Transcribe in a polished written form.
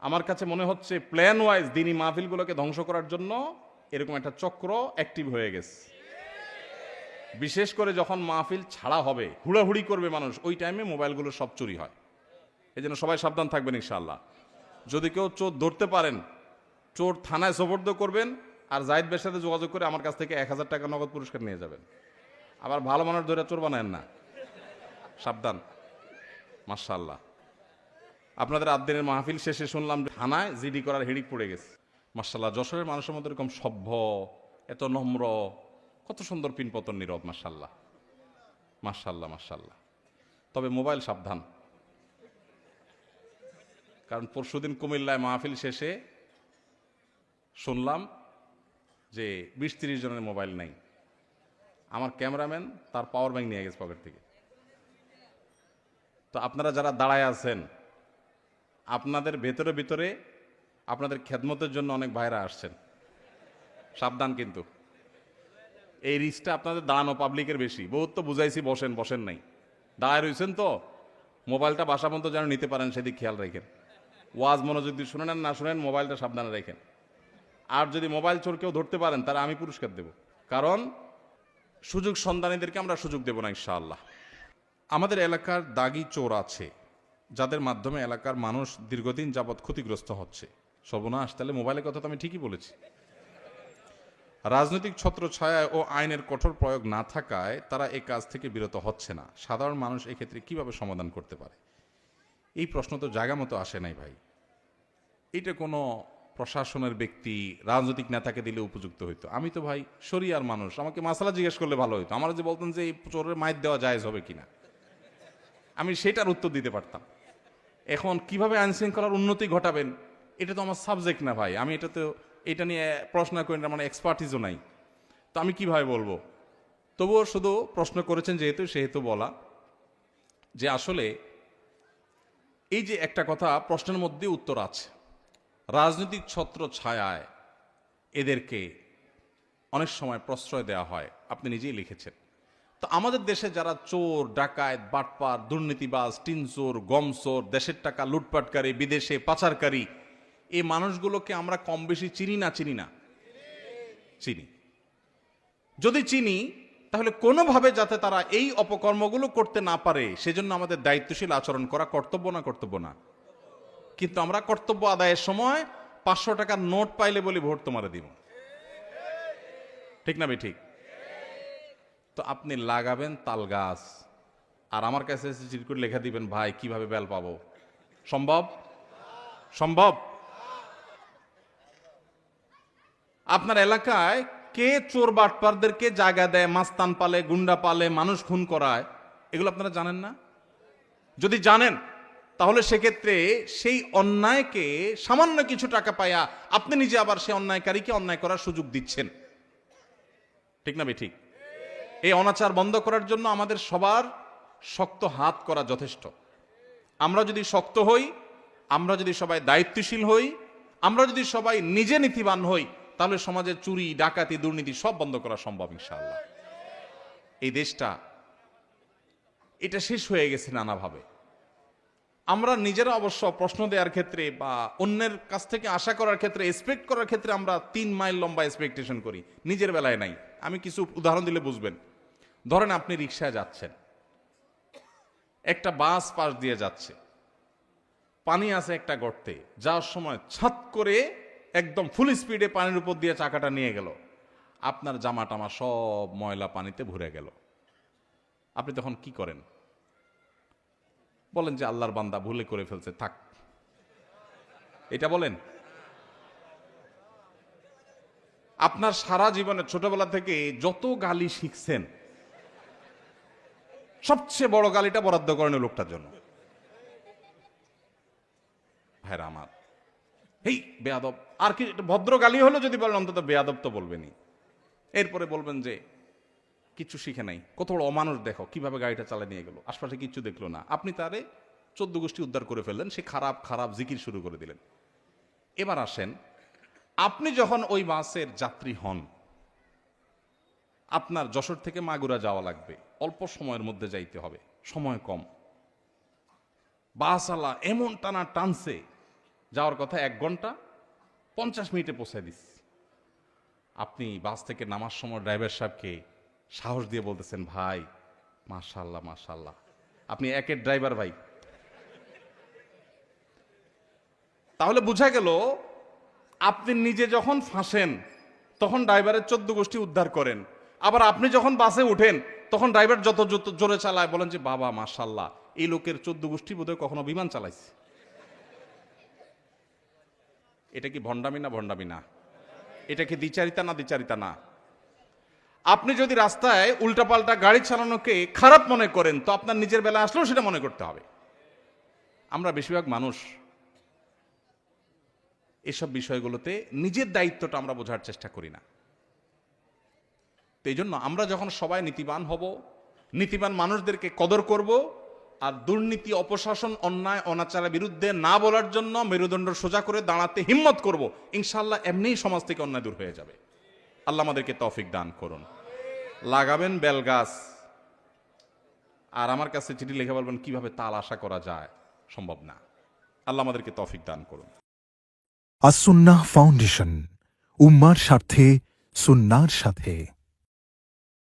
আমার কাছে মনে হচ্ছে প্ল্যান ওয়াইজ দিনী মাহফিলগুলোকে ধ্বংস করার জন্য এরকম একটা চক্র অ্যাক্টিভ হয়ে গেছে। বিশেষ করে যখন মাহফিল ছাড়া হবে, হুড়াহুড়ি করবে মানুষ, ওই টাইমে মোবাইলগুলো সব চুরি হয়। এই জন্য সবাই সাবধান থাকবেন ইনশাআল্লাহ। যদি কেউ চোর ধরতে পারেন, চোর থানায় সোপর্দ করবেন, আর জাহিদ ভাইয়ের সাথে যোগাযোগ করে আমার কাছ থেকে 1000 টাকা নগদ পুরস্কার নিয়ে যাবেন। আবার ভালো মানুষ ধরে চোর বানায়েন না, সাবধান। মাশাআল্লাহ, আপনাদের আদ্দিনের মাহফিল শেষে শুনলাম থানায় জিডি করার হিড়িক পড়ে গেছে। মাশাআল্লাহ, যশোরের মানুষের মধ্যে এরকম সভ্য, এত নম্র, কত সুন্দর পিনপতন নীরব। মাশাআল্লাহ, মাশাআল্লাহ, মাশাআল্লাহ। তবে মোবাইল সাবধান, কারণ পরশুদিন কুমিল্লায় মাহফিল শেষে শুনলাম যে 20-30 জনের মোবাইল নাই। আমার ক্যামেরাম্যান তার পাওয়ার ব্যাংক নিয়ে গেছে পকেট থেকে। তো আপনারা যারা দাঁড়ায় আছেন, আপনাদের ভেতরে ভিতরে আপনাদের খেদমতের জন্য অনেক ভাইরা আসছেন, সাবধান। কিন্তু এই রিস্কটা আপনাদের দাঁড়ানো পাবলিকের বেশি। বহুত তো বুঝাইছি বসেন, বসেন নাই, দাঁড়ায় রয়েছেন। তো মোবাইলটা বাসা পর্যন্ত যেন নিতে পারেন সেদিক খেয়াল রাখেন। ওয়াজ মনোযোগ দিয়ে শুনেন আর না শুনেন, মোবাইলটা সাবধানে রাখেন। আর যদি মোবাইল চোর কেউ ধরতে পারেন, তারা আমি পুরস্কার দেব, কারণ সুযোগ সন্ধানীদেরকে আমরা সুযোগ দেব না ইনশাআল্লাহ। আমাদের এলাকার দাগি চোর আছে, যাদের মাধ্যমে এলাকার মানুষ দীর্ঘদিন যাবৎ ক্ষতিগ্রস্ত হচ্ছে। সর্বনাশ, তাহলে মোবাইলের কথা তো আমি ঠিকই বলেছি। রাজনৈতিক ছত্রছায়ায় ও আইনের কঠোর প্রয়োগ না থাকায় তারা এই কাজ থেকে বিরত হচ্ছে না। সাধারণ মানুষ এক্ষেত্রে কিভাবে সমাধান করতে পারে? এই প্রশ্ন তো জায়গা মতো আসে নাই ভাই। এটা কোনো প্রশাসনের ব্যক্তি, রাজনৈতিক নেতাকে দিলে উপযুক্ত হইতো। আমি তো ভাই শরিয়ার মানুষ, আমাকে মাসালা জিজ্ঞেস করলে ভালো হইতো। আমার যে বলতেন যে এই চোরের মাইর দেওয়া জায়েজ হবে কিনা, আমি সেটার উত্তর দিতে পারতাম। এখন কিভাবে আইন শৃঙ্খলার উন্নতি ঘটাবেন, এটা তো আমার সাবজেক্ট না ভাই। আমি এটা নিয়ে প্রশ্ন করি না, মানে এক্সপার্টিসও নাই, তো আমি কিভাবে বলবো? তবুও শুধু প্রশ্ন করেছেন যেহেতু, সেহেতু বলা যে আসলে এই যে একটা কথা প্রশ্নের মধ্যে উত্তর আছে, রাজনৈতিক ছত্র ছায়ায় এদেরকে অনেক সময় প্রশ্রয় দেওয়া হয়। আপনি নিজেই লিখেছেন। তো আমাদের দেশে যারা চোর, ডাকাত, বাটপার, দুর্নীতিবাজ, টিনচোর, গমচোর, দেশের টাকা লুটপাটকারী, বিদেশে পাচারকারী, এই মানুষগুলোকে আমরা কম বেশি চিনি না? চিনি না? চিনি। যদি চিনি, তাহলে কোনোভাবে যাতে তারা এই অপকর্মগুলো করতে না পারে সেজন্য আমাদের দায়িত্বশীল আচরণ করা কর্তব্য না? কর্তব্য না? কিন্তু আমরা কর্তব্য আদায়ের সময় 500 টাকার নোট পাইলে বলি ভোট তোমারে দিব, ঠিক না ভাই? ঠিক। তো আপনি লাগাবেন তাল গাছ, আর আমার কাছে চিট করে লেখা দিবেন ভাই কিভাবে বেল পাবো? সম্ভব? সম্ভব? আপনার এলাকায় কে চোর বাটপারদেরকে জায়গা দেয়, মাস্তান পালে, গুন্ডা পালে, মানুষ খুন করায়, এগুলো আপনারা জানেন না? যদি জানেন, তাহলে সেক্ষেত্রে সেই অন্যায়কে সামান্য কিছু টাকা পায়া আপনি নিজে আবার সেই অন্যায়কারীকে অন্যায় করার সুযোগ দিচ্ছেন, ঠিক না ভাই? ঠিক। এই অনাচার বন্ধ করার জন্য আমাদের সবার শক্ত হাত করা যথেষ্ট। আমরা যদি শক্ত হই, আমরা যদি সবাই দায়িত্বশীল হই, আমরা যদি সবাই নিজে নীতিবান হই, তাহলে সমাজের চুরি, ডাকাতি, দুর্নীতি সব বন্ধ করা সম্ভব ইনশাআল্লাহ। এই দেশটা এটা শেষ হয়ে গেছে নানাভাবে। আমরা নিজেরা অবশ্য প্রশ্ন দেওয়ার ক্ষেত্রে বা অন্যের কাছ থেকে আশা করার ক্ষেত্রে, এক্সপেক্ট করার ক্ষেত্রে আমরা 3 মাইল লম্বা এক্সপেকটেশন করি, নিজের বেলায় নাই। আমি কিছু উদাহরণ দিলে বুঝবেন। ধরেন আপনি রিকশায় যাচ্ছেন, একটা বাস পাশ দিয়ে যাচ্ছে, পানি আছে একটা গর্তে, যাওয়ার সময় ছাত করে একদম ফুল স্পিডে পানির উপর দিয়ে চাকাটা নিয়ে গেল, আপনার জামা টামা সব ময়লা পানিতে ভরে গেল। আপনি তখন কি করেন? বলেন যে আল্লাহর বান্দা ভুলে করে ফেলছে, থাক, এটা বলেন? আপনার সারা জীবনে ছোটবেলা থেকে যত গালি শিখছেন, সবচেয়ে বড় গালিটা বরাদ্দ করেন ওই লোকটার জন্য। ভাইরা আমার, এই বেয়াদব, আর কি ভদ্র গালি হলো যদি বলেন, অন্তত বেয়াদব তো বলবেনই। এরপরে বলবেন যে কিচ্ছু শিখে নাই, কত বড় অমানুষ, দেখো কিভাবে গাড়িটা চালিয়ে নিয়ে গেল, আশপাশে কিচ্ছু দেখলো না। আপনি তারে 14 গোষ্ঠী উদ্ধার করে ফেললেন, সে খারাপ খারাপ জিকির শুরু করে দিলেন। এবার আসেন, আপনি যখন ওই বাসের যাত্রী হন, আপনার যশোর থেকে মাগুরা যাওয়া লাগবে, অল্প সময়ের মধ্যে যাইতে হবে, সময় কম, বাসওয়ালা এমন টানা টানছে যাওয়ার কথা 1 ঘন্টা, 50 মিনিটে পৌঁছায় দিস। আপনি বাস থেকে নামার সময় ড্রাইভার সাহেবকে সাহস দিয়ে বলতেছেন, ভাই মাশাআল্লাহ মাশাআল্লাহ, আপনি একের ড্রাইভার ভাই। তাহলে বোঝা গেল আপনি নিজে যখন ফাঁসেন তখন ড্রাইভারের 14 গোষ্ঠী উদ্ধার করেন, আবার আপনি যখন বাসে উঠেন তখন ড্রাইভার যত যত জোরে চালায় বলেন যে বাবা মাশাআল্লাহ, এই লোকের 14 গোষ্ঠী বোধহয় কখনো বিমান চালাইছে। এটা কি ভণ্ডামি না? ভণ্ডামি না? এটা কি দ্বিচারিতা না? দ্বিচারিতা না? আপনি যদি রাস্তায় উল্টাপাল্টা গাড়ি চালানোকে খারাপ মনে করেন তো আপনার নিজের বেলা আসলেও সেটা মনে করতে হবে। আমরা বেশিরভাগ মানুষ এসব বিষয়গুলোতে নিজের দায়িত্বটা আমরা বোঝার চেষ্টা করি না। তো এই জন্য আমরা যখন সবাই নীতিবান হব, নীতিবান মানুষদেরকে কদর করব, আর দুর্নীতি, অপশাসন, অন্যায় অনাচারের বিরুদ্ধে না বলার জন্য মেরুদণ্ড সোজা করে দাঁড়াতে হিম্মত করব, ইনশাআল্লাহ এমনিই সমাজ থেকে অন্যায় দূর হয়ে যাবে। আল্লাহ আমাদেরকে তৌফিক দান করুন। লাগাবেন বেল গাছ আর আমার কাছে চিঠি লিখে বলবেন কিভাবে তাল আশা করা যায়, সম্ভব না। আল্লাহ আমাদেরকে তৌফিক দান করুন। আস-সুন্নাহ ফাউন্ডেশন, উম্মার স্বার্থে সুন্নাহর সাথে।